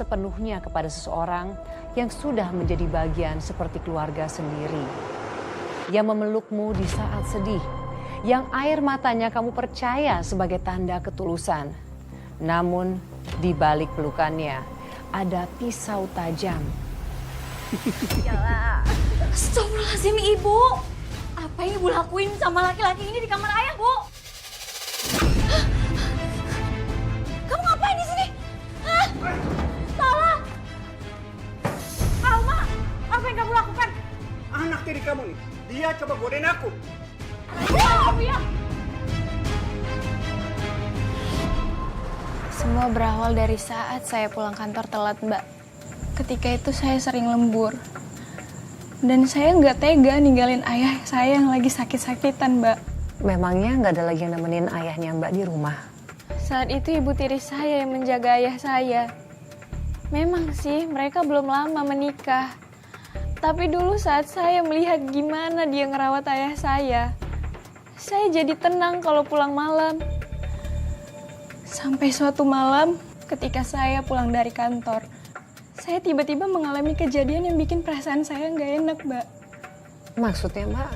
sepenuhnya kepada seseorang yang sudah menjadi bagian seperti keluarga sendiri. Yang memelukmu di saat sedih, yang air matanya kamu percaya sebagai tanda ketulusan. Namun di balik pelukannya ada pisau tajam. Yalah. Astagfirullahaladzim Ibu. Apa yang Ibu lakuin sama laki-laki ini di kamar ayah, Bu? Kamu ngapain di sini? Hah? Salah. Alma, apa yang kamu lakukan? Anak tiri kamu nih, dia coba godain aku. Kamu ya? Semua berawal dari saat saya pulang kantor telat, Mbak. Ketika itu saya sering lembur. Dan saya nggak tega ninggalin ayah saya yang lagi sakit-sakitan, Mbak. Memangnya nggak ada lagi yang nemenin ayahnya Mbak di rumah? Saat itu ibu tiri saya yang menjaga ayah saya. Memang sih mereka belum lama menikah. Tapi dulu saat saya melihat gimana dia ngerawat ayah saya jadi tenang kalau pulang malam. Sampai suatu malam ketika saya pulang dari kantor, saya tiba-tiba mengalami kejadian yang bikin perasaan saya nggak enak, Mbak. Maksudnya Mbak,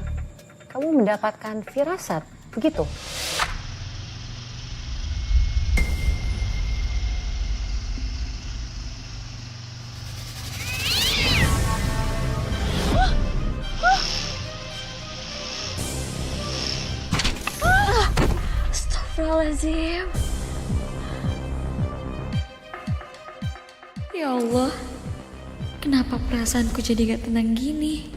kamu mendapatkan firasat, begitu? Astagfirullahaladzim. Ya Allah, kenapa perasaanku jadi gak tenang gini?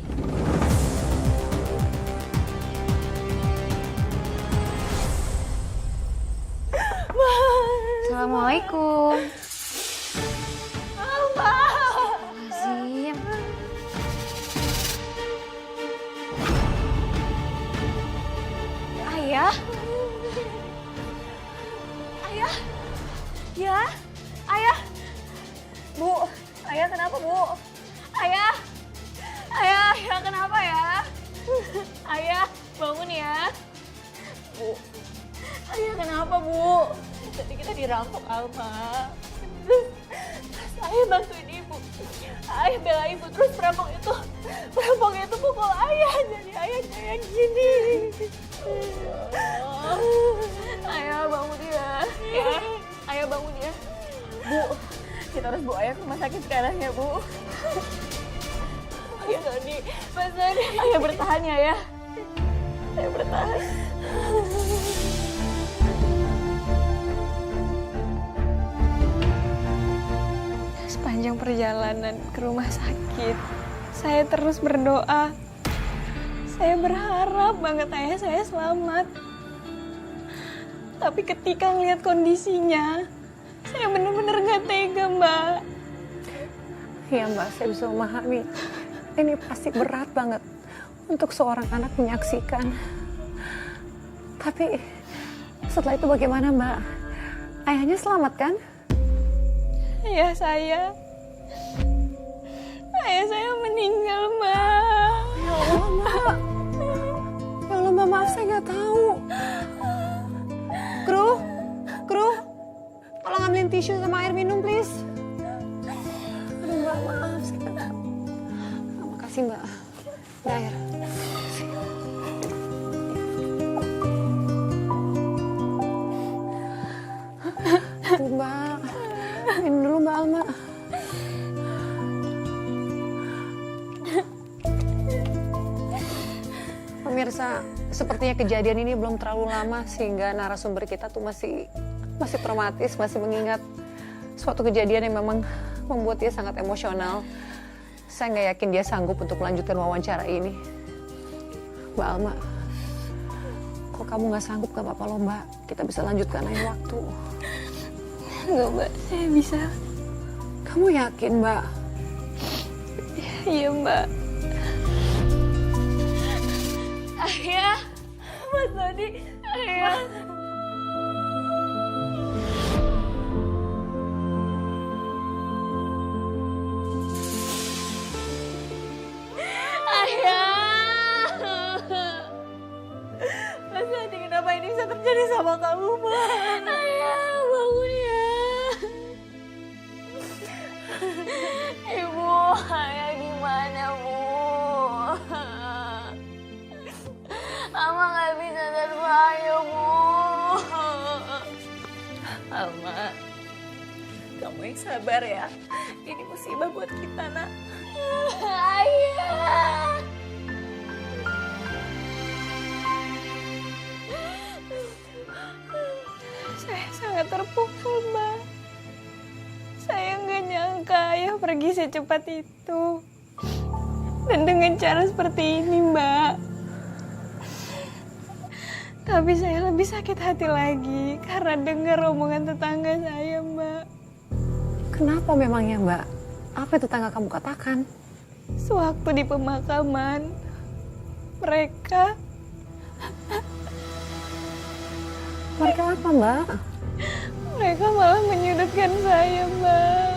Assalamualaikum. Astagfirullahaladzim. Ayah? Ayah? Ya? Ayah? Bu, ayah kenapa, Bu? Ayah? Ayah kenapa ya? Ayah, bangun ya. Bu, ayah kenapa, Bu? Tadi kita dirampok, Alma. Saya bantuin ibu. Ayah bela ibu, terus perampok itu pukul ayah. Jadi ayah kayak gini. Ayah bangun ya. Ya, ayah bangun ya. Bu, kita harus bawa ayah ke rumah sakit sekarang ya, Bu. Ayah Sony, Mas Sony. Ayah bertahan ya. Ayah bertahan. Sepanjang perjalanan ke rumah sakit, saya terus berdoa. Saya berharap banget ayah saya selamat. Tapi ketika ngeliat kondisinya, saya bener-bener gak tega, Mbak. Iya Mbak, saya bisa memahami. Ini pasti berat banget untuk seorang anak menyaksikan. Tapi setelah itu bagaimana Mbak? Ayahnya selamat kan? Ayah saya meninggal, Mbak. Ya Allah Mbak. Ya Allah Mbak, maaf saya nggak tahu. Kru, tolong ambilin tisu sama air minum please. Aduh Mbak, maaf saya nggak tahu. Makasih Mbak. Ini air. Aduh Mbak, minum dulu Mbak Alma. Pemirsa, sepertinya kejadian ini belum terlalu lama sehingga narasumber kita tuh masih traumatis, masih mengingat suatu kejadian yang memang membuat dia sangat emosional. Saya nggak yakin dia sanggup untuk melanjutkan wawancara ini. Mbak Alma, kalau kamu nggak sanggup gak apa-apa loh Mbak, kita bisa lanjutkan lain waktu. Enggak, Mbak, saya bisa. Kamu yakin Mbak? Iya, Mbak. Ayah, Mas Sony, ayah. Mas Sony, kenapa ini bisa terjadi sama kamu, Mas? Ayah, bangun ya. Sabar ya, ini musibah buat kita, nak. Ayah. Saya sangat terpukul, Mbak. Saya nggak nyangka ayah pergi secepat itu. Dan dengan cara seperti ini, Mbak. Tapi saya lebih sakit hati lagi karena dengar omongan tetangga saya, Mbak. Kenapa memangnya, Mbak? Apa itu tetangga kamu katakan? Sewaktu di pemakaman, mereka Mereka apa, Mbak? mereka malah menyudutkan saya, Mbak.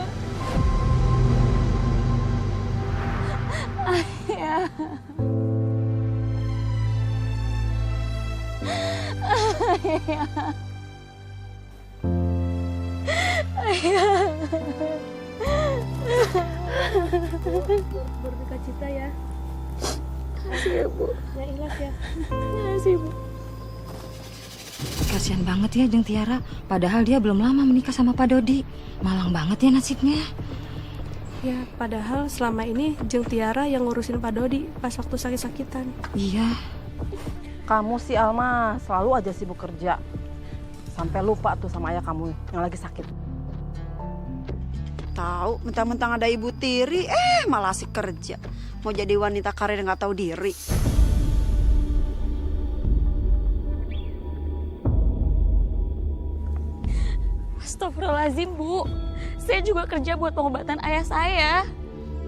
Ayah. Berduka cita ya. Makasih ya, Bu. Ya ikhlas ya. Makasih, Bu. Kasian banget ya Jeng Tiara, padahal dia belum lama menikah sama Pak Dodi. Malang banget ya nasibnya. Ya, padahal selama ini Jeng Tiara yang ngurusin Pak Dodi pas waktu sakit-sakitan. Iya. Kamu sih Alma selalu aja sibuk kerja. Sampai lupa tuh sama ayah kamu yang lagi sakit. Tahu, mentang-mentang ada Ibu Tiri, malah asik kerja. Mau jadi wanita karir nggak tahu diri. Astagfirullahaladzim, Bu. Saya juga kerja buat pengobatan ayah saya.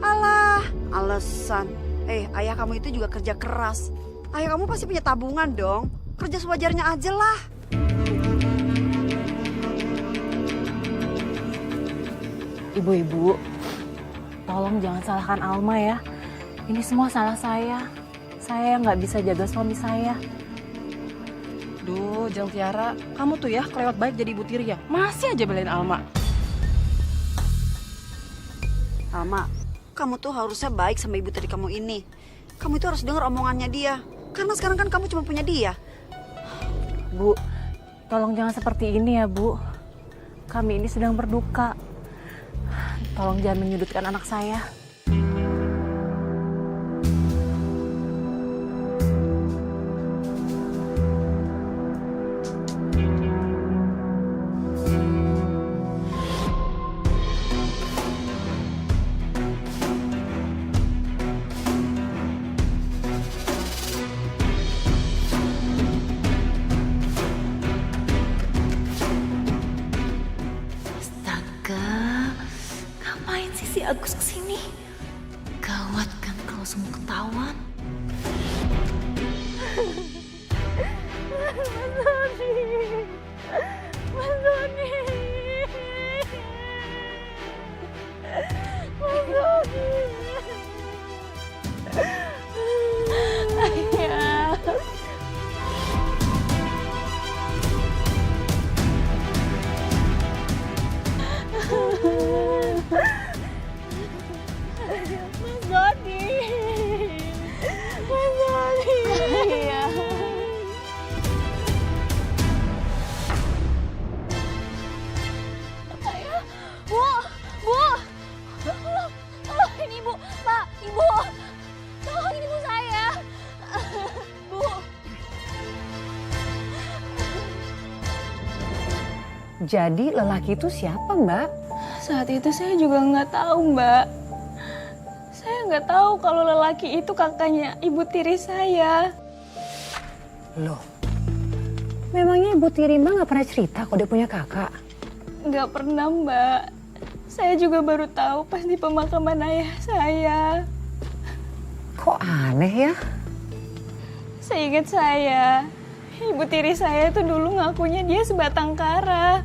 Alah, alasan. Ayah kamu itu juga kerja keras. Ayah kamu pasti punya tabungan dong. Kerja sewajarnya aja lah. Ibu-ibu, tolong jangan salahkan Alma ya. Ini semua salah saya. Saya yang nggak bisa jaga suami saya. Duh, Jeng Tiara, kamu tuh ya kelewat baik jadi Ibu Tiri ya. Masih aja belain Alma. Alma, kamu tuh harusnya baik sama Ibu Tiri kamu ini. Kamu itu harus dengar omongannya dia. Karena sekarang kan kamu cuma punya dia. Bu, tolong jangan seperti ini ya, Bu. Kami ini sedang berduka. Tolong jangan menyudutkan anak saya. Ngapain sih si Agus kesini? Gawat kan kalau semua ketahuan. Mas Doni. Ayah. Mas Doni. Mas Doni. Iya. Ayah, Bu, Bu. Tolong ini Ibu, Pak, Ibu. Tolong ini Ibu saya. Bu. Jadi lelaki itu siapa, Mbak? Saat itu saya juga nggak tahu, Mbak. Saya nggak tahu kalau lelaki itu kakaknya Ibu Tiri saya. Loh, memangnya Ibu Tiri Mbak nggak pernah cerita kalau dia punya kakak? Nggak pernah, Mbak. Saya juga baru tahu pas di pemakaman ayah saya. Kok aneh ya? Seingat saya, Ibu Tiri saya tuh dulu ngakunya dia sebatang kara.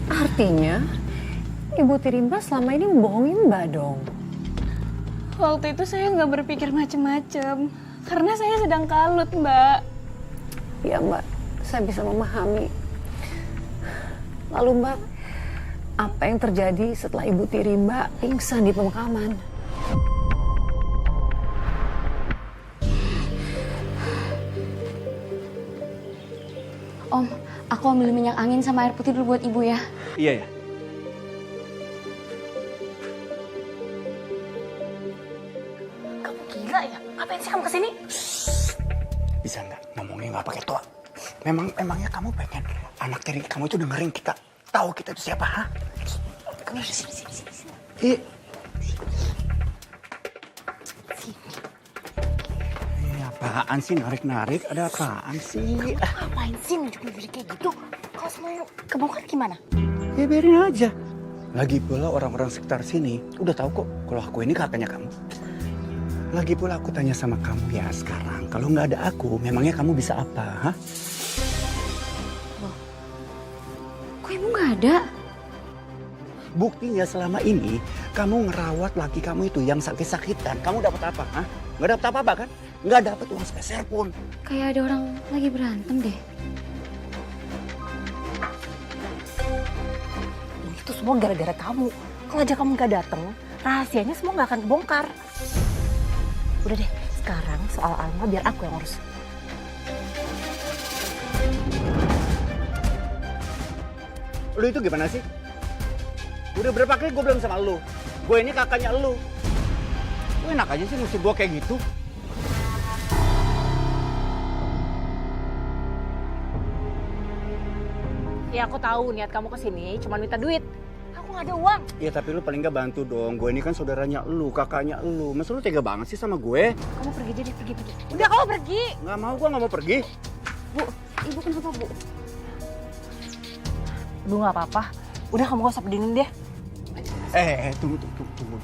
Artinya, Ibu Tiri Mbak selama ini membohongi Mbak dong. Waktu itu saya nggak berpikir macem-macem, karena saya sedang kalut, Mbak. Ya Mbak, saya bisa memahami. Lalu Mbak, apa yang terjadi setelah Ibu Tiri Mbak pingsan di pemakaman? Om, aku ambil minyak angin sama air putih dulu buat ibu ya. Iya ya. Gila ya, ngapain sih kamu kesini? Bisa nggak ngomongnya nggak pakai toa? Emangnya kamu pengen anak tiri kamu itu dengerin kita tahu kita itu siapa, ha? Sini. Apaan sih narik-narik? Ada apaan sih? Ngapain sih nunjuk-nunjuk kayak gitu? Kalau semuanya kebongkar gimana? Ya biarin aja. Lagi pula orang-orang sekitar sini udah tahu kok kalau aku ini kakaknya kamu. Lagi pula aku tanya sama kamu ya sekarang, kalau nggak ada aku, memangnya kamu bisa apa, ha? Kok ibu nggak ada? Buktinya selama ini kamu ngerawat laki kamu itu yang sakit-sakitan. Kamu dapat apa, ha? Nggak dapat apa-apa kan? Nggak dapat uang sepeser pun. Kayak ada orang lagi berantem deh. Itu semua gara-gara kamu. Kalau aja kamu nggak datang, rahasianya semua nggak akan kebongkar. Udah deh, sekarang soal Alma biar aku yang urus. Lu itu gimana sih? Udah berapa kali gue bilang sama lu, gue ini kakaknya lu. Lu enak aja sih ngusir gue kayak gitu. Ya aku tahu niat kamu kesini cuma minta duit. Aku nggak ada uang. Ya tapi lu paling gak bantu dong. Gue ini kan saudaranya lu, kakaknya lu. Masa lu tega banget sih sama gue? Kamu pergi aja deh, pergi. Udah kamu pergi. Nggak mau, gue nggak mau pergi. Bu, ibu kenapa bu? Bu nggak apa-apa. Udah kamu gak usah pedinin deh.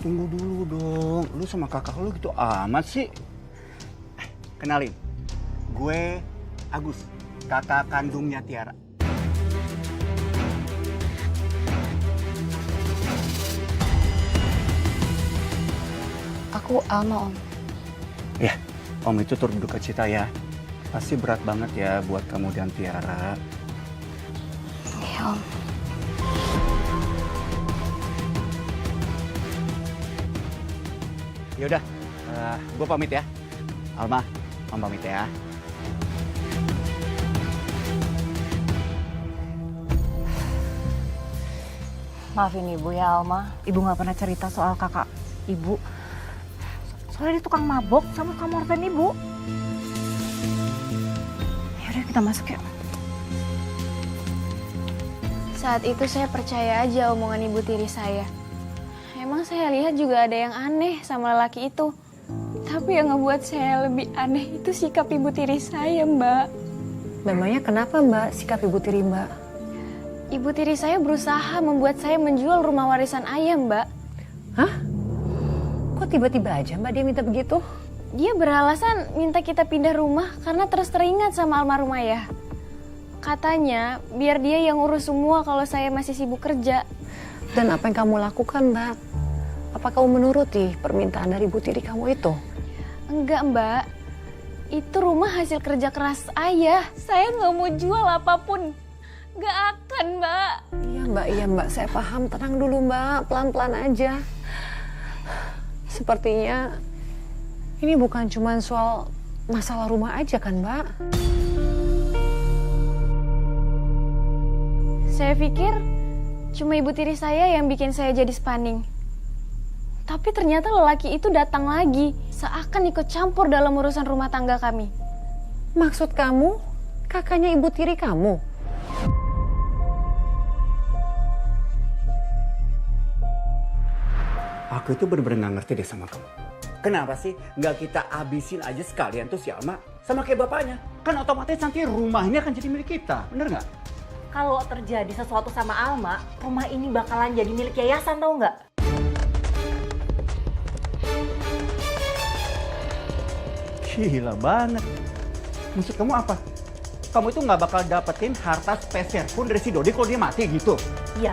Tunggu dulu dong. Lu sama kakak lu gitu amat sih. Kenalin, gue Agus, kakak kandungnya Tiara. Aku Alma, Om. Ya, Om itu turut berduka cita ya. Pasti berat banget ya buat kamu dan Tiara. Iya, Om. Yaudah, gue pamit ya. Alma, Om pamit ya. Maafin ibu ya Alma. Ibu nggak pernah cerita soal kakak ibu. Soalnya dia tukang mabok sama kamar dan ibu. Yaudah kita masuk yuk. Saat itu saya percaya aja omongan ibu tiri saya. Emang saya lihat juga ada yang aneh sama lelaki itu. Tapi yang ngebuat saya lebih aneh itu sikap ibu tiri saya, Mbak. Memangnya kenapa Mbak sikap ibu tiri Mbak? Ibu tiri saya berusaha membuat saya menjual rumah warisan ayah, Mbak. Hah? Kok tiba-tiba aja Mbak dia minta begitu? Dia beralasan minta kita pindah rumah karena terus teringat sama almarhum ayah. Katanya biar dia yang urus semua kalau saya masih sibuk kerja. Dan apa yang kamu lakukan Mbak? Apa kamu menuruti permintaan dari ibu tiri kamu itu? Enggak, Mbak. Itu rumah hasil kerja keras ayah. Saya nggak mau jual apapun. Nggak akan, Mbak. Iya Mbak, saya paham. Tenang dulu Mbak, pelan-pelan aja. Sepertinya ini bukan cuma soal masalah rumah aja kan Mbak? Saya pikir cuma ibu tiri saya yang bikin saya jadi spaning. Tapi ternyata lelaki itu datang lagi, seakan ikut campur dalam urusan rumah tangga kami. Maksud kamu, kakaknya ibu tiri kamu? Aku itu bener-bener gak ngerti deh sama kamu. Kenapa sih nggak kita abisin aja sekalian tuh si Alma sama kayak bapaknya? Kan otomatis nanti rumahnya akan jadi milik kita, bener nggak? Kalau terjadi sesuatu sama Alma, rumah ini bakalan jadi milik yayasan, tau nggak? Gila banget. Maksud kamu apa? Kamu itu nggak bakal dapetin harta spesial pun dari si Dodi kalau dia mati gitu? Iya,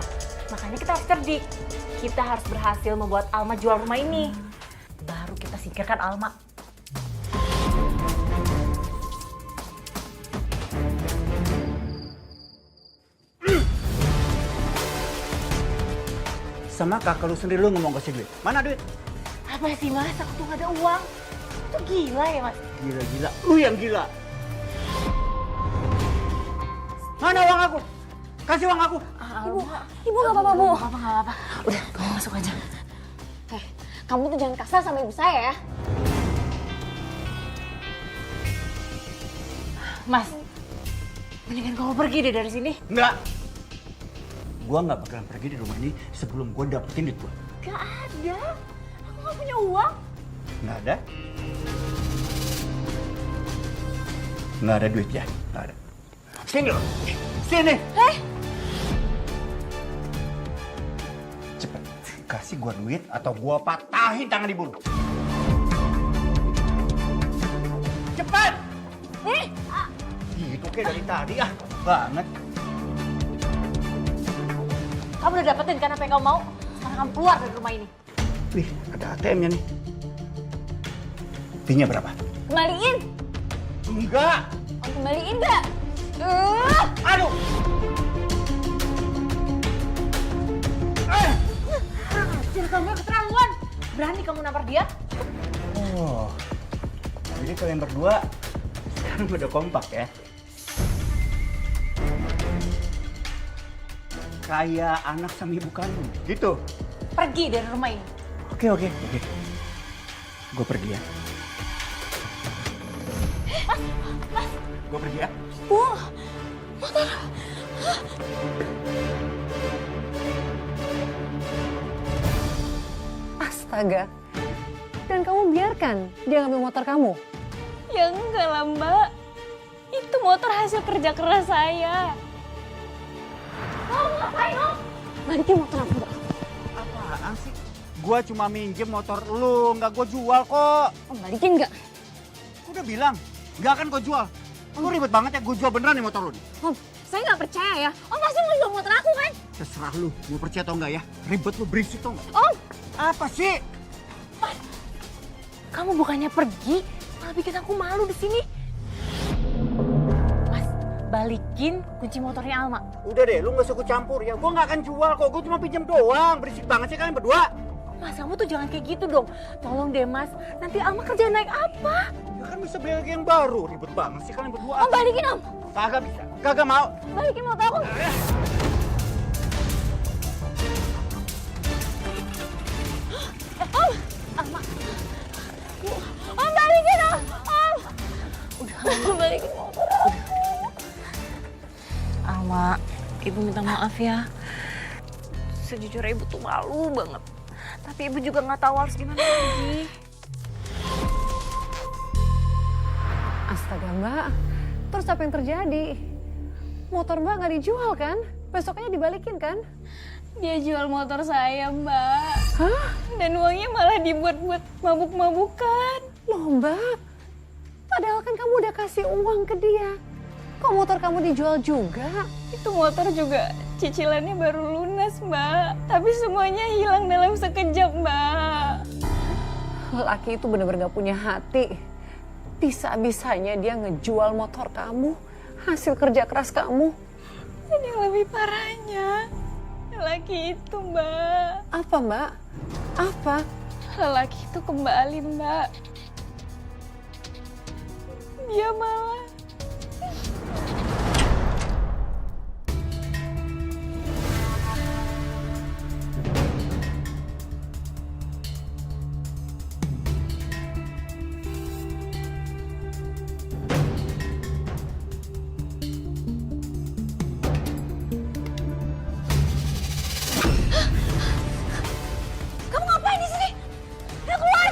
makanya kita harus cerdik. Kita harus berhasil membuat Alma jual rumah ini. Baru kita singkirkan Alma. Sama kakak lu sendiri lu ngomong kasih duit. Mana duit? Apa sih mas? Aku tuh gak ada uang. Itu gila ya mas? Gila-gila. Lu yang gila. Mana uang aku? Kasih uang aku. Ibu nggak apa-apa, Bu. Gak apa-apa. Udah, kamu masuk aja. Kamu tuh jangan kasar sama ibu saya ya. Mas, mendingan kamu pergi deh dari sini. Enggak. Gua nggak bakalan pergi dari rumah ini sebelum gua dapetin duit gua. Gak ada. Aku gak punya uang. Nggak ada? Nggak ada duit ya? Nggak ada. Sini loh. Sini. Cepet. Kasih gua duit atau gua patahin tangan ibu lu. Cepet. Gitu kayak dari tadi banget. Kamu udah dapetin kan apa yang kamu mau? Sekarang kamu keluar dari rumah ini. Wih, ada ATM-nya nih. Fee-nya berapa? Kembaliin. Enggak. Kembaliin gak? Aduh. Jadi kamu keterlaluan. Berani kamu nampar dia? Oh. Jadi kalian berdua sekarang udah kompak ya? Kayak anak sama ibu kandung, gitu? Pergi dari rumah ini. Oke. Gue pergi ya. Gue pergi ya. Astaga. Dan kamu biarkan dia ngambil motor kamu? Ya enggak lah Mbak. Itu motor hasil kerja keras saya. Balikin motor aku, Mbak. Apaan sih? Gue cuma minjem motor lu, nggak gue jual kok. Om, balikin nggak? Gue udah bilang, nggak akan gue jual. Lu ribet banget ya, gue jual beneran nih motor lu nih. Om, saya nggak percaya ya. Om pasti mau jual motor aku kan? Terserah lu, mau percaya atau enggak ya. Ribet lu, berisik tau nggak? Om, Apa sih? Kamu bukannya pergi, malah bikin aku malu di sini. Mas, balikin kunci motornya Alma. Udah deh, lu nggak usah ikut campur ya. Gue nggak akan jual kok, gue cuma pinjam doang. Berisik banget sih kalian berdua. Mas, kamu tuh jangan kayak gitu dong. Tolong deh Mas, nanti Alma kerja naik apa? Ya kan bisa beli lagi yang baru. Ribet banget sih kalian berdua. Om balikin Om. Kagak bisa, kagak mau. Balikin motor aku. Om balikin Om. Om balikin motor aku. Alma, Ibu minta maaf ya. Sejujurnya Ibu tuh malu banget. Tapi Ibu juga nggak tahu harus gimana lagi. Astaga, Mbak. Terus apa yang terjadi? Motor Mbak nggak dijual kan? Besoknya dibalikin kan? Dia jual motor saya, Mbak. Hah? Dan uangnya malah dibuat-buat mabuk-mabukan. Loh, Mbak. Padahal kan kamu udah kasih uang ke dia. Kok motor kamu dijual juga? Itu motor juga cicilannya baru lunas, Mbak. Tapi semuanya hilang dalam sekejap, Mbak. Laki itu bener-bener gak punya hati. Bisa-bisanya dia ngejual motor kamu, hasil kerja keras kamu. Dan yang lebih parahnya, lelaki itu, Mbak. Apa, Mbak? Apa? Lelaki itu kembali, Mbak. Dia malah Kamu ngapain di sini? Ya keluar!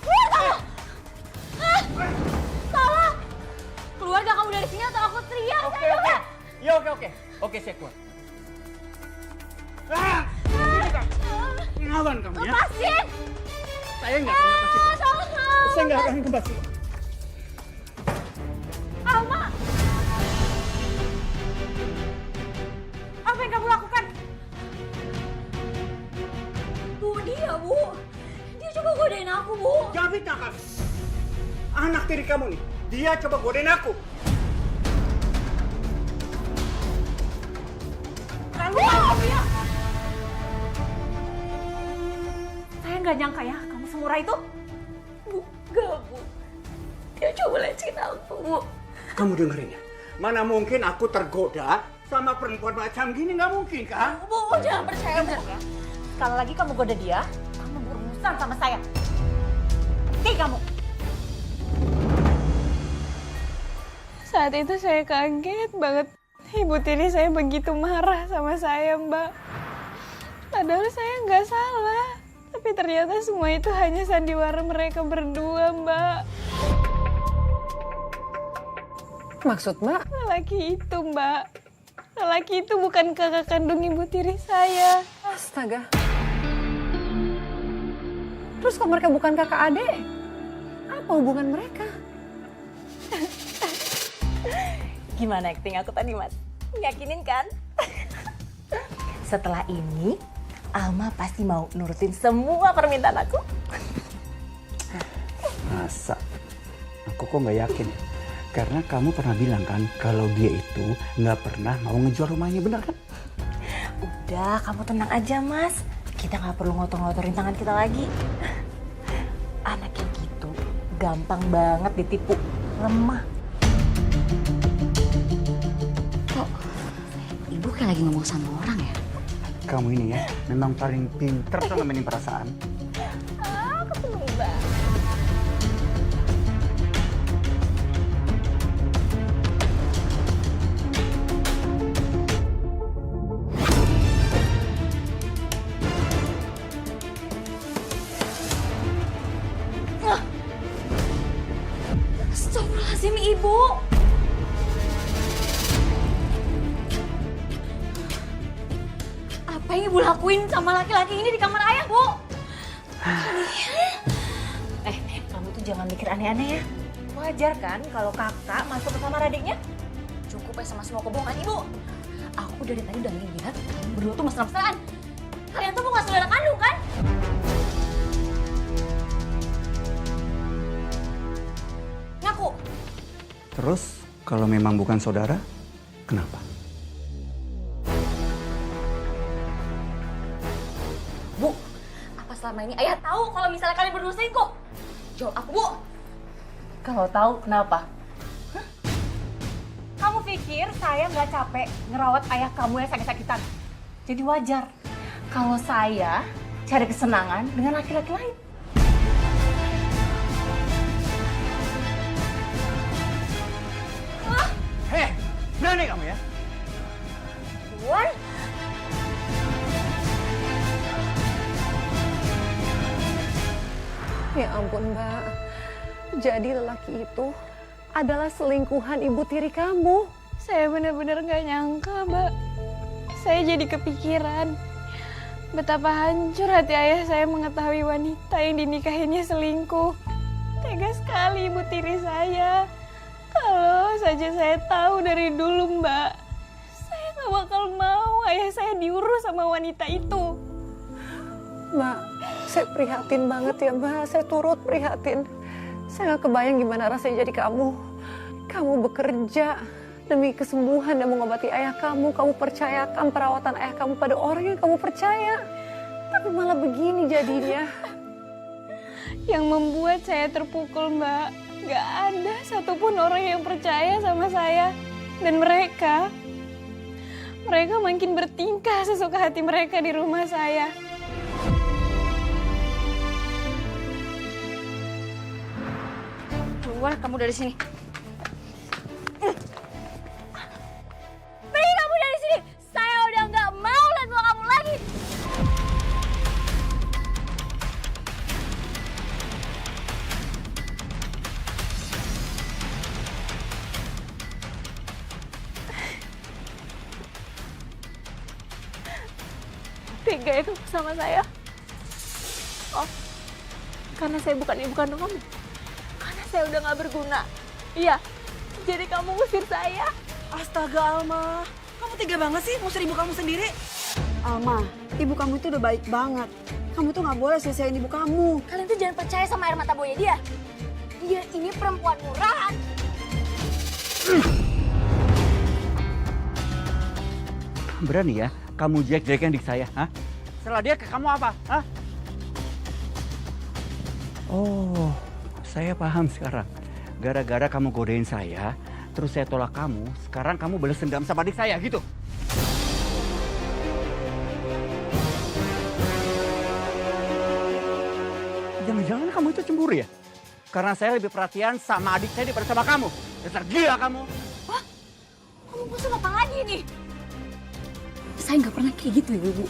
Keluar kamu! Salah! Keluar gak kamu dari sini atau aku teriak? Oke. Ya oke. Oke, saya keluar. Ngawan kamu ya? Lepasin! Saya nggak akan lepasin. Tolong! Saya nggak akan lepasin. Alma! Apa yang kamu lakukan? Bu, dia Bu. Dia coba godain aku, Bu. Jangan fitnah kamu. Anak tiri kamu nih, dia coba godain aku. Kamu ya? Saya nggak nyangka ya, kamu semurah itu. Bu, enggak, Bu. Dia coba lecin aku, Bu. Kamu dengerin ya? Mana mungkin aku tergoda sama perempuan macam gini, nggak mungkin kan? Bu, jangan percaya, Bu. Sekali lagi kamu goda dia, kamu berurusan sama saya. Kamu. Saat itu saya kaget banget. Ibu tiri saya begitu marah sama saya, Mbak. Padahal saya nggak salah. Tapi ternyata semua itu hanya sandiwara mereka berdua, Mbak. Maksud Mbak? Lelaki itu, Mbak. Lelaki itu bukan kakak kandung ibu tiri saya. Astaga. Terus kalau mereka bukan kakak adik, apa hubungan mereka? Gimana acting aku tadi, Mas? Yakinin kan? Setelah ini, Alma pasti mau nurutin semua permintaan aku. Masa? Aku kok nggak yakin. Karena kamu pernah bilang kan kalau dia itu nggak pernah mau ngejual rumahnya, benar kan? Udah, kamu tenang aja, Mas. Kita nggak perlu ngotor-ngotorin tangan kita lagi. Anak yang gitu gampang banget ditipu, lemah. Kok ibu kayak lagi ngomong sama orang ya? Kamu ini ya memang paling pinter tuh nemenin perasaan. Aku seneng banget. Astagfirullahaladzim, Ibu. Apa yang Ibu lakuin sama laki-laki ini di kamar ayah, Bu? Kamu tuh jangan mikir aneh-aneh ya. Wajar kan kalau kakak masuk ke kamar adiknya? Cukup ya sama semua kebohongan ibu. Aku dari tadi udah lihat kalian berdua tuh mesra-mesraan. Kalian tuh bukan saudara kandung kan? Ngaku. Terus kalau memang bukan saudara, kenapa? Bu, apa selama ini ayah tahu kalau misalnya kalian berdua selingkuh? Jawab aku, Bu. Kalau tahu kenapa? Kamu pikir saya nggak capek ngerawat ayah kamu yang sakit-sakitan? Jadi wajar kalau saya cari kesenangan dengan laki-laki lain. Hei, berani kamu ya? What? Ya ampun Mbak, jadi lelaki itu adalah selingkuhan ibu tiri kamu. Saya benar-benar nggak nyangka, Mbak. Saya jadi kepikiran betapa hancur hati ayah saya mengetahui wanita yang dinikahinya selingkuh. Tega sekali ibu tiri saya. Kalau saja saya tahu dari dulu, Mbak, saya nggak bakal mau ayah saya diurus sama wanita itu. Mbak, saya prihatin banget ya Mbak, saya turut prihatin. Saya gak kebayang gimana rasanya jadi kamu. Kamu bekerja demi kesembuhan dan mengobati ayah kamu. Kamu percayakan perawatan ayah kamu pada orang yang kamu percaya. Tapi malah begini jadinya. Yang membuat saya terpukul, Mbak, gak ada satupun orang yang percaya sama saya. Dan mereka makin bertingkah sesuka hati mereka di rumah saya. Keluar kamu dari sini. Pergi kamu dari sini. Saya udah nggak mau lihat muka kamu lagi. Tega itu sama saya. Oh, karena saya bukan ibu kandung kamu. Karena saya udah gak berguna. Iya, jadi kamu ngusir saya. Astaga Alma, kamu tega banget sih ngusir ibu kamu sendiri. Alma, ibu kamu itu udah baik banget. Kamu tuh nggak boleh sia-siain ibu kamu. Kalian tuh jangan percaya sama air mata buaya dia. Dia ini perempuan murahan. Berani ya kamu jelek-jelekan dik saya, hah? Setelah dia ke kamu apa, hah? Oh, saya paham sekarang. Gara-gara kamu godain saya, terus saya tolak kamu, sekarang kamu balas dendam sama adik saya, gitu? Jangan-jangan kamu itu cemburu ya? Karena saya lebih perhatian sama adik saya daripada sama kamu. Dasar gila kamu. Kamu musuh apa lagi nih? Saya nggak pernah kayak gitu, Ibu.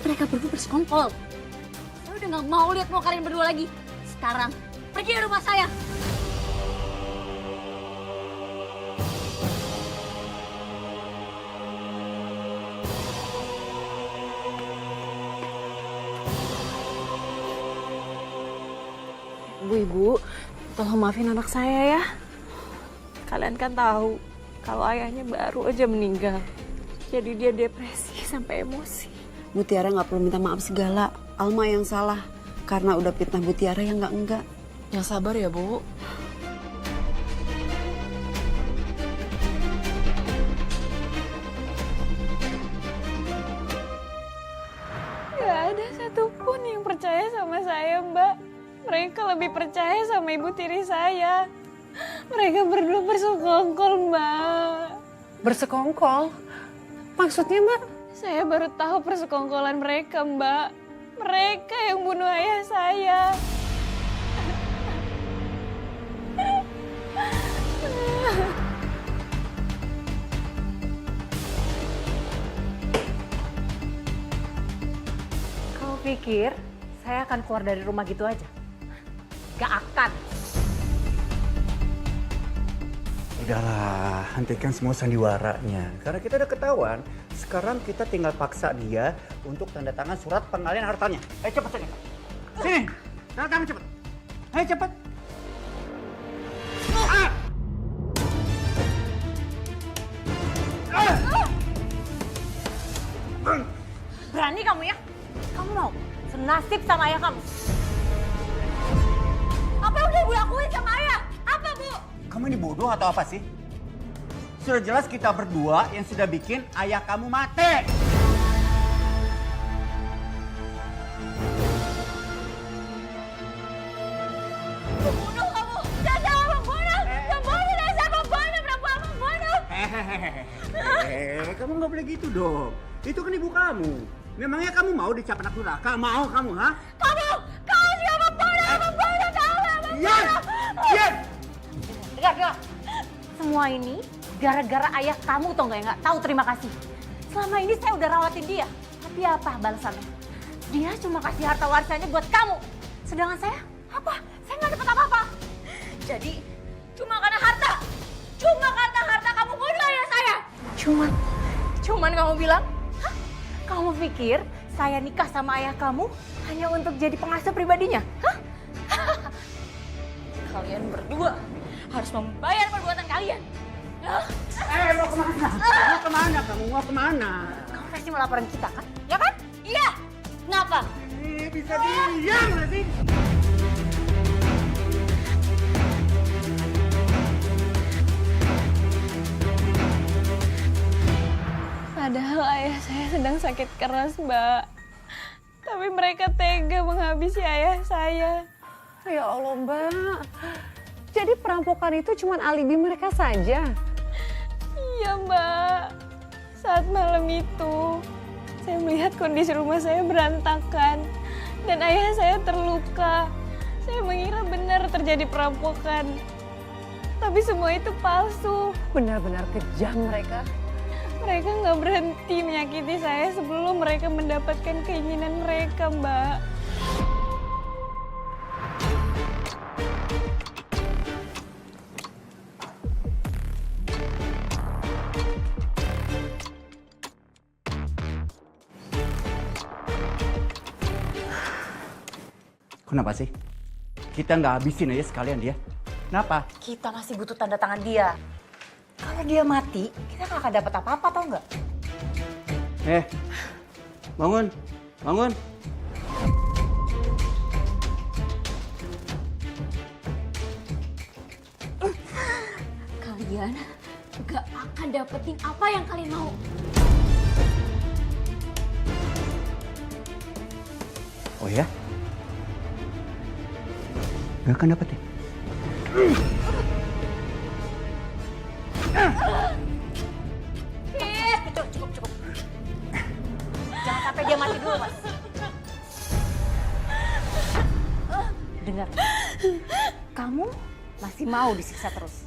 Mereka berdua bersekongkol. Saya udah nggak mau lihat mau kalian berdua lagi. Sekarang, pergi dari rumah saya. Ibu, tolong maafin anak saya ya. Kalian kan tahu kalau ayahnya baru aja meninggal. Jadi dia depresi sampai emosi. Bu Tiara nggak perlu minta maaf segala. Alma yang salah karena udah fitnah Bu Tiara yang enggak. Yang sabar ya, Bu. Gak ada satupun yang percaya sama saya, Mbak. Mereka lebih percaya sama ibu tiri saya. Mereka berdua bersekongkol, Mbak. Bersekongkol? Maksudnya, Mbak? Saya baru tahu persekongkolan mereka, Mbak. Mereka yang bunuh ayah saya. Kamu pikir saya akan keluar dari rumah gitu aja? Gak akan. Udahlah, hentikan semua sandiwaranya. Karena kita udah ketahuan, sekarang kita tinggal paksa dia untuk tanda tangan surat pengalihan hartanya. Ayo cepet sini. Sini, tanda tangan cepet. Ayo cepet. Ah! Berani kamu ya? Kamu mau senasib sama ayah kamu? Apa yang udah Ibu lakuin sama ayah? Apa, Bu? Kamu ini bodoh atau apa sih? Sudah jelas kita berdua yang sudah bikin ayah kamu mati. Bunuh kamu! Dasar pembunuh! Pembunuh, dasar pembunuh! Perempuan pembunuh! Kamu nggak boleh gitu dong. Itu kan ibu kamu. Memangnya kamu mau dicap anak durhaka? Mau kamu, ha? Kamu siapa pembunuh! Pembunuh, kamu yang pembunuh! Yan! Dengar. Semua ini gara-gara ayah kamu tau nggak, nggak tahu terima kasih. Selama ini saya udah rawatin dia. Tapi apa balasannya? Dia cuma kasih harta warisannya buat kamu. Sedangkan saya, apa? Saya nggak dapat apa-apa. Jadi, cuma karena harta! Cuma karena harta kamu bunuh ayah saya! Cuman kamu bilang, hah? Kamu pikir saya nikah sama ayah kamu hanya untuk jadi pengasuh pribadinya? Hah? Kalian berdua harus membayar perbuatan kalian. Mau kemana? Mau kemana kamu? Mau kemana? Kamu pasti mau laporan kita kan? Ya kan? Iya! Kenapa? Bisa diam nggak sih? Padahal ayah saya sedang sakit keras, Mbak. Tapi mereka tega menghabisi ayah saya. Ya Allah, Mbak. Jadi perampokan itu cuma alibi mereka saja? Iya, Mbak. Saat malam itu, saya melihat kondisi rumah saya berantakan. Dan ayah saya terluka. Saya mengira benar terjadi perampokan. Tapi semua itu palsu. Benar-benar kejam mereka. Mereka nggak berhenti menyakiti saya sebelum mereka mendapatkan keinginan mereka, Mbak. Kenapa sih? Kita nggak habisin aja sekalian dia. Kenapa? Kita masih butuh tanda tangan dia. Kalau dia mati, kita nggak akan dapat apa-apa, tau nggak? Bangun. Kalian gak akan dapetin apa yang kalian mau. Oh ya? Gak akan dapet ya? Cukup. Jangan sampai dia mati dulu, Mas. Dengar. kamu masih mau disiksa terus.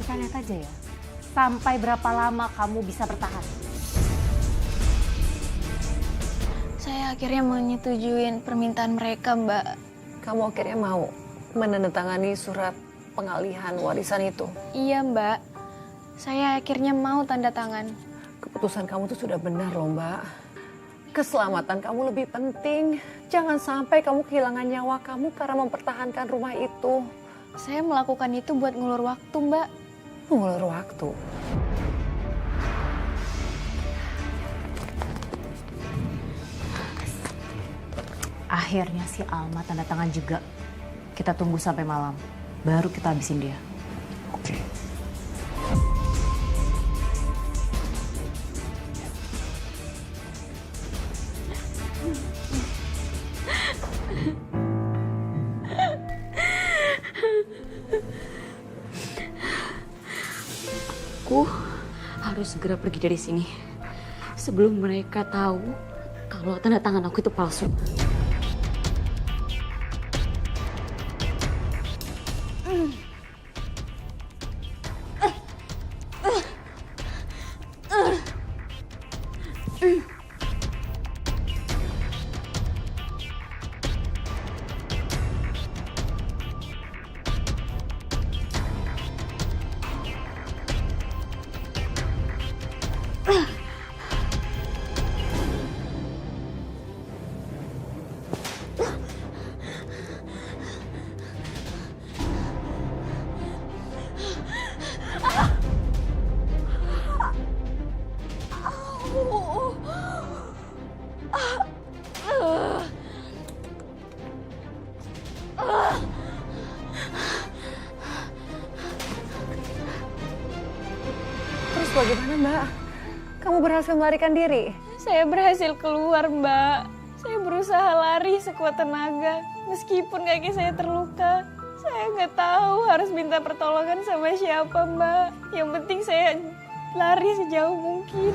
Kita lihat aja ya, sampai berapa lama kamu bisa bertahan. Saya akhirnya menyetujuin permintaan mereka, Mbak. Kamu akhirnya mau menandatangani surat pengalihan warisan itu. Iya, Mbak. Saya akhirnya mau tanda tangan. Keputusan kamu tuh sudah benar loh, Mbak. Keselamatan kamu lebih penting. Jangan sampai kamu kehilangan nyawa kamu karena mempertahankan rumah itu. Saya melakukan itu buat ngulur waktu, Mbak. Mengulur waktu. Akhirnya si Alma tanda tangan juga. Kita tunggu sampai malam, baru kita habisin dia. Oke. Aku harus segera pergi dari sini sebelum mereka tahu kalau tanda tangan aku itu palsu. Terus bagaimana, Mbak? Kamu berhasil melarikan diri? Saya berhasil keluar, Mbak. Saya berusaha lari sekuat tenaga. Meskipun kaki saya terluka, saya nggak tahu harus minta pertolongan sama siapa, Mbak. Yang penting saya lari sejauh mungkin.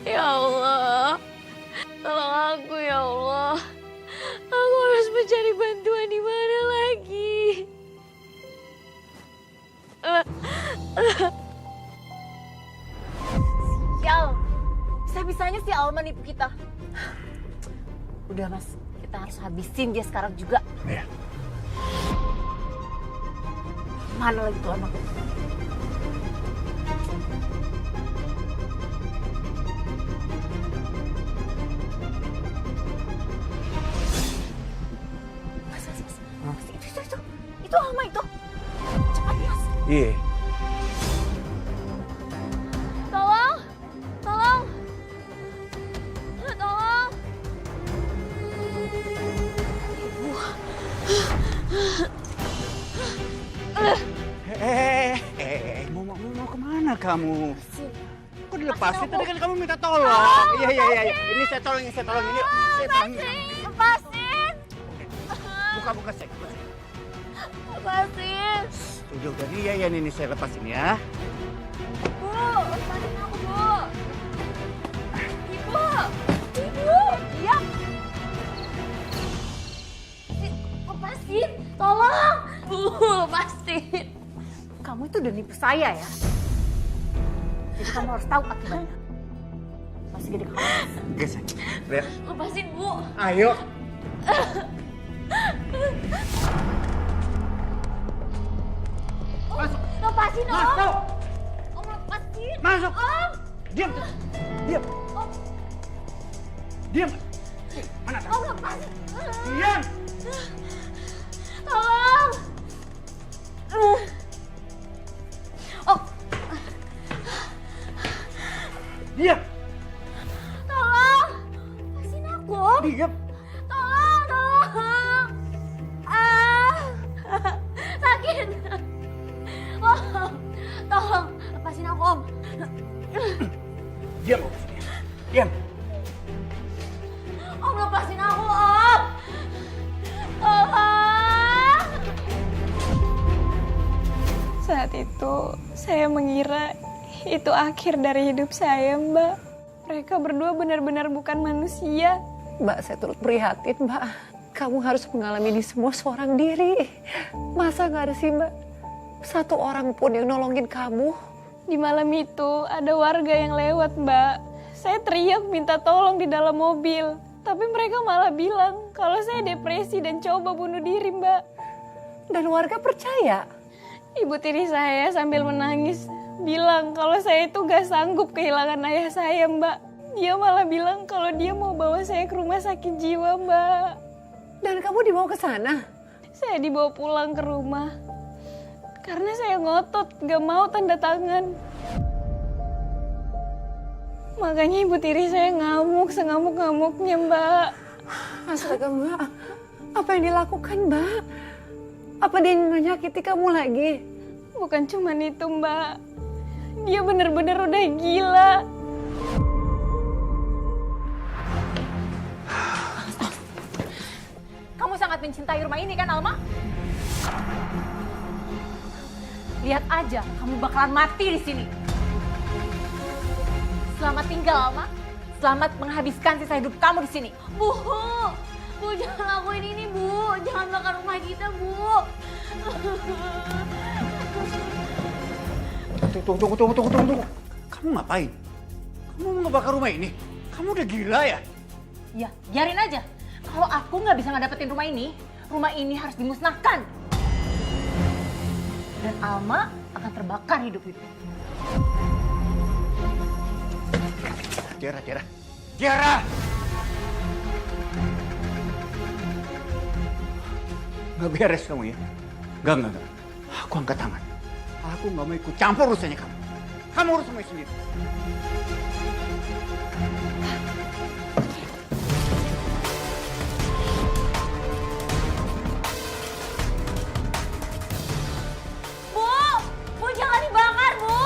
Ya Allah, tolong aku ya Allah. Aku harus mencari bantuan di mana lagi? Sial, bisa-bisanya si Alma nipu kita. Udah Mas, kita harus habisin dia sekarang juga. Iya. Mana lagi tuh anak? Mas. Itu Alma itu. Cepat Mas. Iya. Tolong! Tolong! Tolong! Mau kemana kamu? Kok dilepasin? Tadi kan kamu minta tolong. Iya. Ini saya tolong. Ini saya tolong. Lepasin! Buka sek. Lepasin! Udah iya ini saya lepasin ya. Bu! Lepasin aku, Bu! Ibu! Ibu! Diam! Lepasin! Tolong! Bu, lepasin! Kamu itu udah nipu saya ya. Jadi kamu harus tahu akibatnya. Masih gede kamu. Oke, sayang. Lihat. Lepasin, Bu! Ayo. Masuk. Lepasin, Om! Masuk. Om, lepasin! Masuk. Om! Diam. Diam. Mana? Om, lepasin! Diam. Tolong! Om! Diam. Tolong! Lepasin aku, Om! Diam. Tolong! Ah! Sakit! Om! Tolong! Lepasin aku, Om! Diam. Diam. Om, lepasin aku, Om! Tolong! Saat itu, saya mengira Itu akhir dari hidup saya, Mbak. Mereka berdua benar-benar bukan manusia. Mbak, saya turut prihatin, Mbak. Kamu harus mengalami ini semua seorang diri. Masa nggak ada sih, Mbak, satu orang pun yang nolongin kamu? Di malam itu ada warga yang lewat, Mbak. Saya teriak minta tolong di dalam mobil. Tapi mereka malah bilang kalau saya depresi dan coba bunuh diri, Mbak. Dan warga percaya? Ibu tiri saya sambil menangis bilang kalau saya itu gak sanggup kehilangan ayah saya, Mbak. Dia malah bilang kalau dia mau bawa saya ke rumah sakit jiwa, Mbak. Dan kamu dibawa ke sana? Saya dibawa pulang ke rumah. Karena saya ngotot gak mau tanda tangan. Makanya ibu tiri saya ngamuk sengamuk-ngamuknya, Mbak. Astaga, Mbak. Apa yang dilakukan, Mbak? Apa dia menyakiti kamu lagi? Bukan cuman itu, Mbak. Dia bener-bener udah gila. Kamu sangat mencintai rumah ini kan, Alma? Lihat aja, kamu bakalan mati di sini. Selamat tinggal, Alma. Selamat menghabiskan sisa hidup kamu di sini. Bu, jangan lakuin ini, Bu. Jangan bakar rumah kita, Bu. Tunggu. Kamu ngapain? Kamu mau ngebakar rumah ini? Kamu udah gila ya? Ya, biarin aja. Kalau aku nggak bisa ngedapetin rumah ini harus dimusnahkan. Dan Alma akan terbakar hidup-hidup. Tiara! Nggak beres kamu ya? Nggak. Aku angkat tangan. Aku nggak mau ikut campur urusannya kamu. Kamu urus semuanya sendiri. Bu, jangan dibakar, Bu.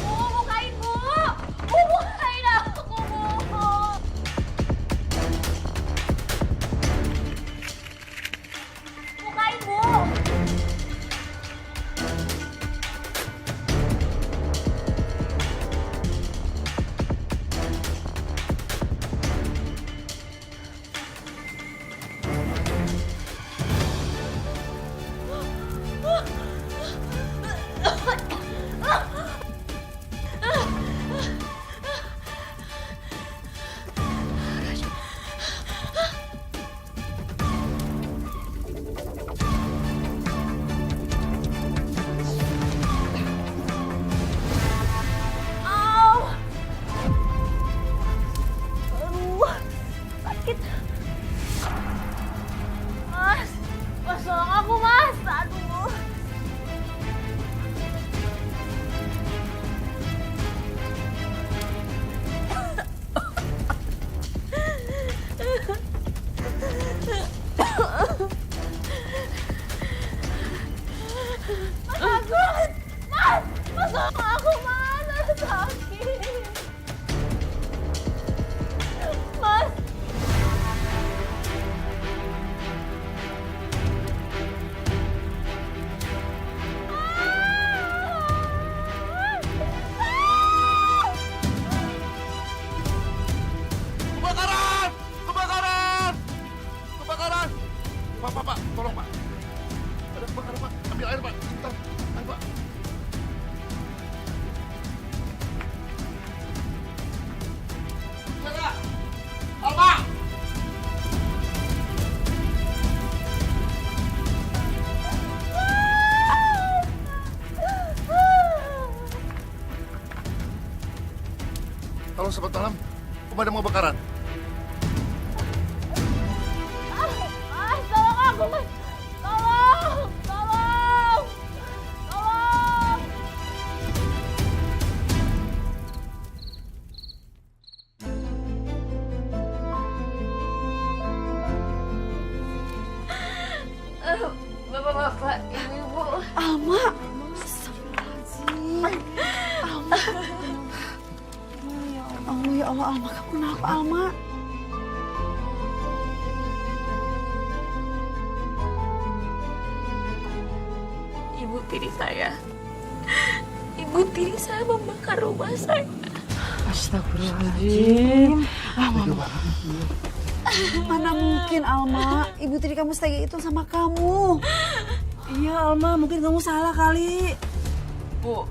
Bukain, Bu. Bukain aku, Bu. Bukain, Bu. Au. Aduh, sakit. Mas, tolong aku, Mas. Aduh. Mas, tolong aku, Mas. Aduh, sakit. Mas. Kebakaran! Pak, tolong, Pak. Ada kebakaran, Pak. Ambil air, Pak. Cepetan. Ayo, Pak. Tiara! Alma! Halo, sobat malam. Pemadam kebakaran. Mas, tolong aku, Mas. Tolong. Bapak-bapak, ibu-ibu. Alma. Alma, ya Allah, Alma, kamu kenapa, Alma? Ibu tiri saya. Ibu tiri saya membakar rumah saya. Astagfirullahaladzim. Mana mungkin, Alma? Ibu tiri kamu setega itu sama kamu. Iya Alma, mungkin kamu salah kali. Bu,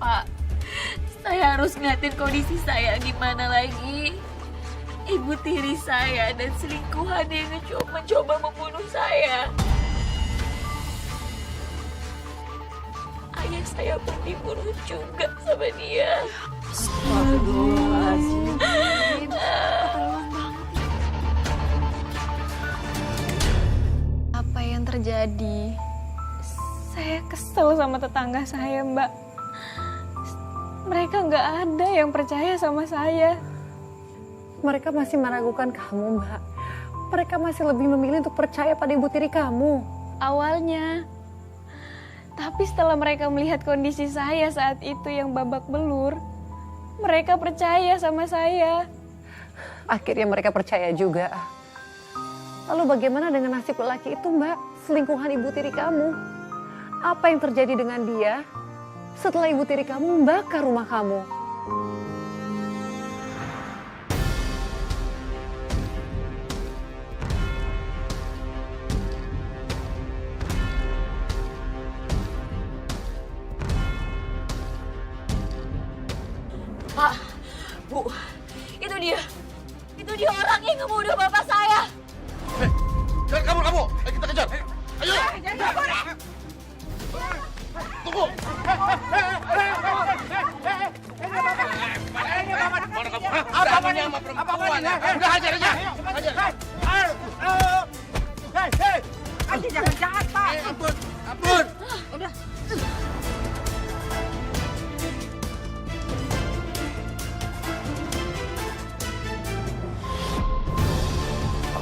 Pak, saya harus ngeliatin kondisi saya gimana lagi. Ibu tiri saya dan selingkuhan yang mencoba membunuh saya. Ayah saya pun dibunuh juga sama dia. Astagfirullahaladzim. Apa yang terjadi? Saya kesel sama tetangga saya, Mbak. Mereka nggak ada yang percaya sama saya. Mereka masih meragukan kamu, Mbak. Mereka masih lebih memilih untuk percaya pada ibu tiri kamu. Awalnya. Tapi setelah mereka melihat kondisi saya saat itu yang babak belur, mereka percaya sama saya. Akhirnya mereka percaya juga. Lalu bagaimana dengan nasib lelaki itu, Mbak? Selingkuhan ibu tiri kamu. Apa yang terjadi dengan dia setelah ibu tiri kamu membakar rumah kamu? Pak, Bu, itu dia. Itu dia orang yang ngebunuh bapak saya. Hei, jangan kabur kamu. Ayo kita kejar. Ayo. Jangan kabur. Tunggu. Mana kamu? Apa ini sama perempuan? Udah hajar aja. Hajar. Hei. Aji jangan jahat, Pak. Ampun. Ampun. Udah.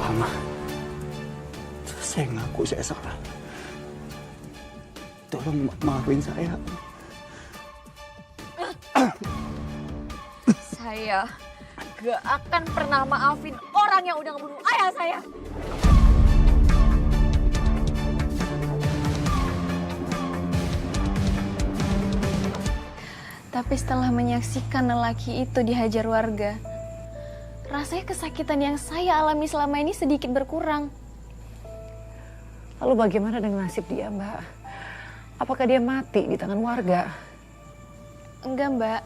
Alma, saya ngaku saya salah. Tolong maafin saya. Saya gak akan pernah maafin orang yang udah ngebunuh ayah saya. Tapi setelah menyaksikan lelaki itu dihajar warga, rasanya kesakitan yang saya alami selama ini sedikit berkurang. Lalu bagaimana dengan nasib dia, Mbak? Apakah dia mati di tangan warga? Enggak, Mbak.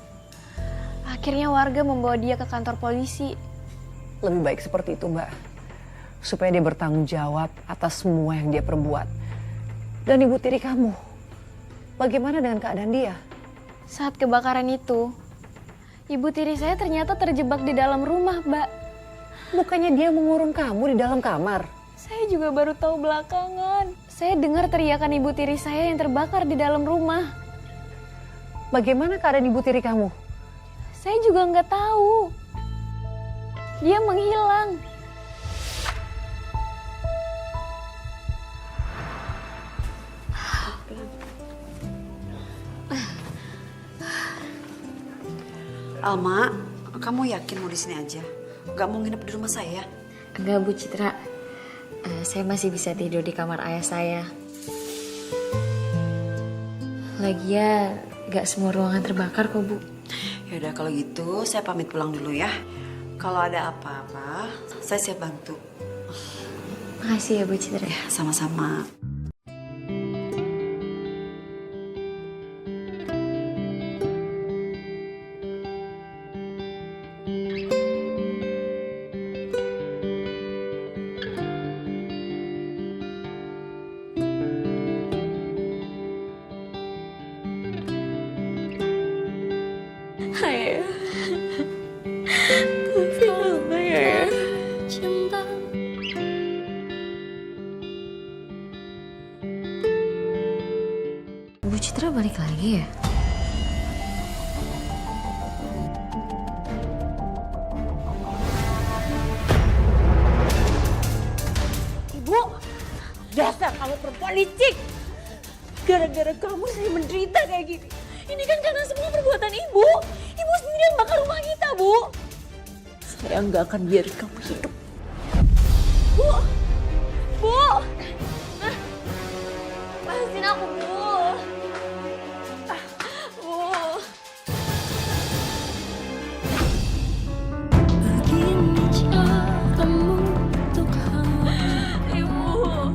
Akhirnya warga membawa dia ke kantor polisi. Lebih baik seperti itu, Mbak. Supaya dia bertanggung jawab atas semua yang dia perbuat. Dan ibu tiri kamu, bagaimana dengan keadaan dia? Saat kebakaran itu, ibu tiri saya ternyata terjebak di dalam rumah, Mbak. Bukannya dia mengurung kamu di dalam kamar? Saya juga baru tahu belakangan. Saya dengar teriakan ibu tiri saya yang terbakar di dalam rumah. Bagaimana keadaan ibu tiri kamu? Saya juga nggak tahu. Dia menghilang. Alma, kamu yakin mau di sini aja? Gak mau nginep di rumah saya? Enggak, Bu Citra. Saya masih bisa tidur di kamar ayah saya. Lagian, gak semua ruangan terbakar kok, Bu. Yaudah kalau gitu saya pamit pulang dulu ya. Kalau ada apa-apa, saya siap bantu. Makasih ya, Bu Citra. Ya, sama-sama. Ayah. Maafin Mama ya. Cinta. Bu Citra balik lagi ya? Ibu, Dasar kamu perempuan licik. Gara-gara kamu saya menderita kayak gini. Ini kan karena semua perbuatan ibu. Ibu sendiri yang bakar rumah kita, Bu. Saya nggak akan biarin kamu hidup. Bu! Bu! Lepasin aku, Bu. Bu. Ibu,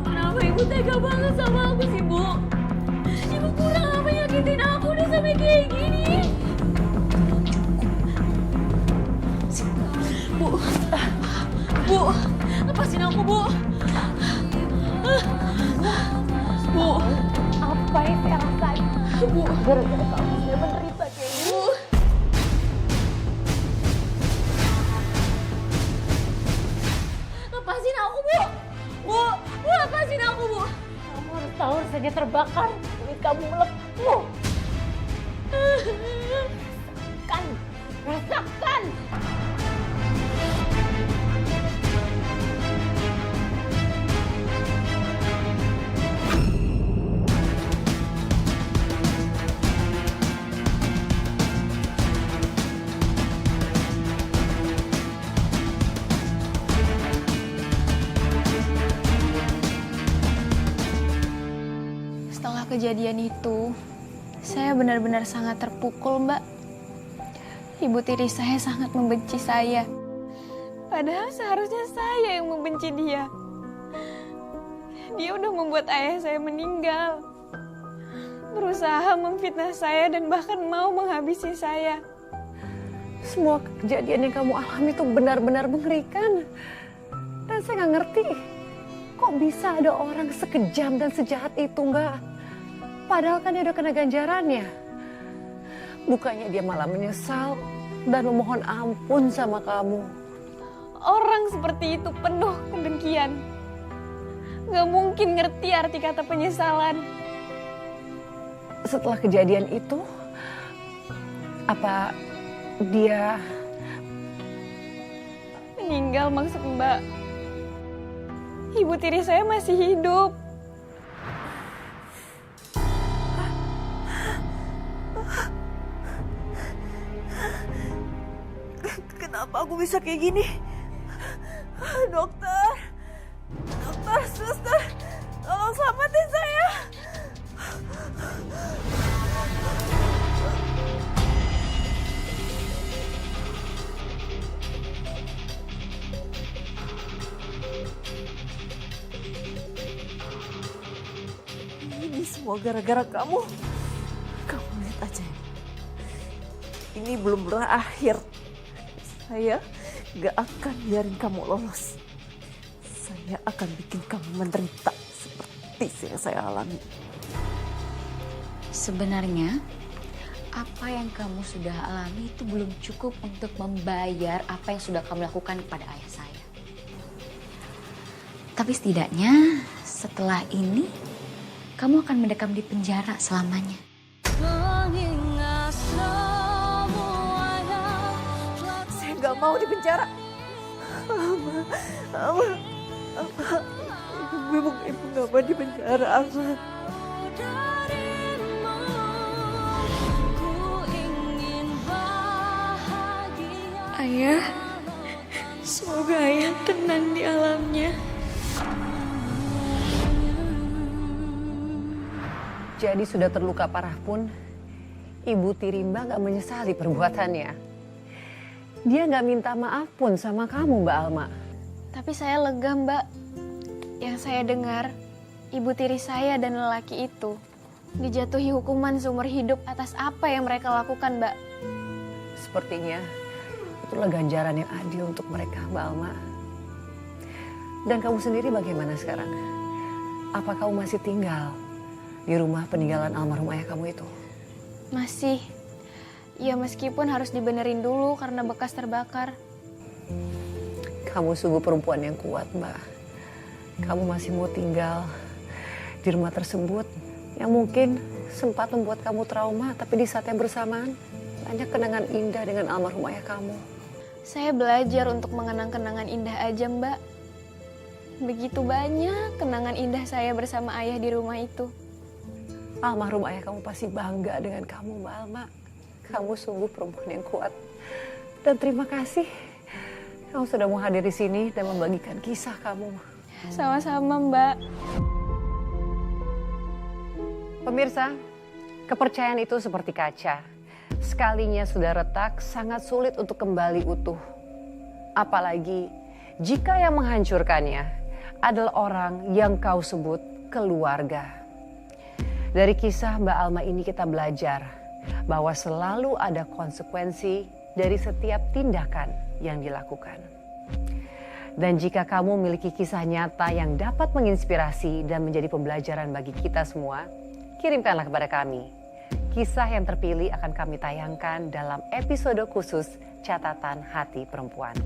kenapa ibu tega banget sama aku sih, Bu? Ibu kurang apa nyakitin aku udah sampai kayak gini. Bu, Bu, lepasin aku, Bu. Bu, Apa yang saya rasain? Bu, Gara-gara kamu saya menderita kayak gini. Bu. Lepasin aku, Bu. Bu, lepasin aku, Bu. Kamu harus tahu saja terbakar. Kulit kamu melepuh. Rasakan, rasakan. Setelah kejadian itu, saya benar-benar sangat terpukul, Mbak. Ibu tiri saya sangat membenci saya. Padahal seharusnya saya yang membenci dia. Dia udah membuat ayah saya meninggal. Berusaha memfitnah saya dan bahkan mau menghabisi saya. Semua kejadian yang kamu alami itu benar-benar mengerikan. Dan saya nggak ngerti, kok bisa ada orang sekejam dan sejahat itu, Mbak? Padahal kan dia udah kena ganjarannya. Bukannya dia malah menyesal dan memohon ampun sama kamu. Orang seperti itu penuh kedengkian. Gak mungkin ngerti arti kata penyesalan. Setelah kejadian itu, apa dia Meninggal maksud Mbak? Ibu tiri saya masih hidup. Kenapa aku bisa kayak gini? Dokter, dokter, suster, tolong selamatin saya. Ini semua gara-gara kamu. Kamu lihat aja. Ini belum berakhir. Saya gak akan biarin kamu lolos. Saya akan bikin kamu menderita seperti yang saya alami. Sebenarnya, apa yang kamu sudah alami itu belum cukup untuk membayar apa yang sudah kamu lakukan kepada ayah saya. Tapi setidaknya setelah ini, kamu akan mendekam di penjara selamanya. Saya gak mau di penjara. Ibu gak mau di penjara, Alma. Ayah, semoga ayah tenang di alamnya. jadi sudah terluka parah pun, Ibu tiri Mbak gak menyesali perbuatannya. Dia gak minta maaf pun sama kamu, Mbak Alma. Tapi saya lega, Mbak. Yang saya dengar, ibu tiri saya dan lelaki itu dijatuhi hukuman seumur hidup atas apa yang mereka lakukan, Mbak. Sepertinya itulah ganjaran yang adil untuk mereka, Mbak Alma. Dan kamu sendiri bagaimana sekarang? Apa kamu masih tinggal di rumah peninggalan almarhum ayah kamu itu? Masih. Ya meskipun harus dibenerin dulu karena bekas terbakar. Kamu sungguh perempuan yang kuat, Mbak. Kamu masih mau tinggal di rumah tersebut yang mungkin sempat membuat kamu trauma, tapi di saat yang bersamaan banyak kenangan indah dengan almarhum ayah kamu. Saya belajar untuk mengenang kenangan indah aja, Mbak. Begitu banyak kenangan indah saya bersama ayah di rumah itu. Almarhum ayah kamu pasti bangga dengan kamu, Mbak Alma. Kamu sungguh perempuan yang kuat. Dan terima kasih kamu sudah mau hadir di sini dan membagikan kisah kamu. Sama-sama, Mbak. Pemirsa, kepercayaan itu seperti kaca. Sekalinya sudah retak, sangat sulit untuk kembali utuh. Apalagi jika yang menghancurkannya adalah orang yang kau sebut keluarga. Dari kisah Mbak Alma ini kita belajar bahwa selalu ada konsekuensi dari setiap tindakan yang dilakukan. Dan jika kamu memiliki kisah nyata yang dapat menginspirasi dan menjadi pembelajaran bagi kita semua, kirimkanlah kepada kami. Kisah yang terpilih akan kami tayangkan dalam episode khusus Catatan Hati Perempuan.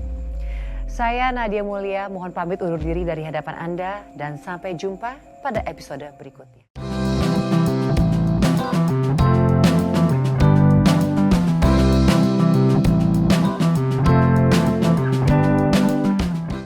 Saya Nadia Mulia, mohon pamit undur diri dari hadapan Anda dan sampai jumpa pada episode berikutnya.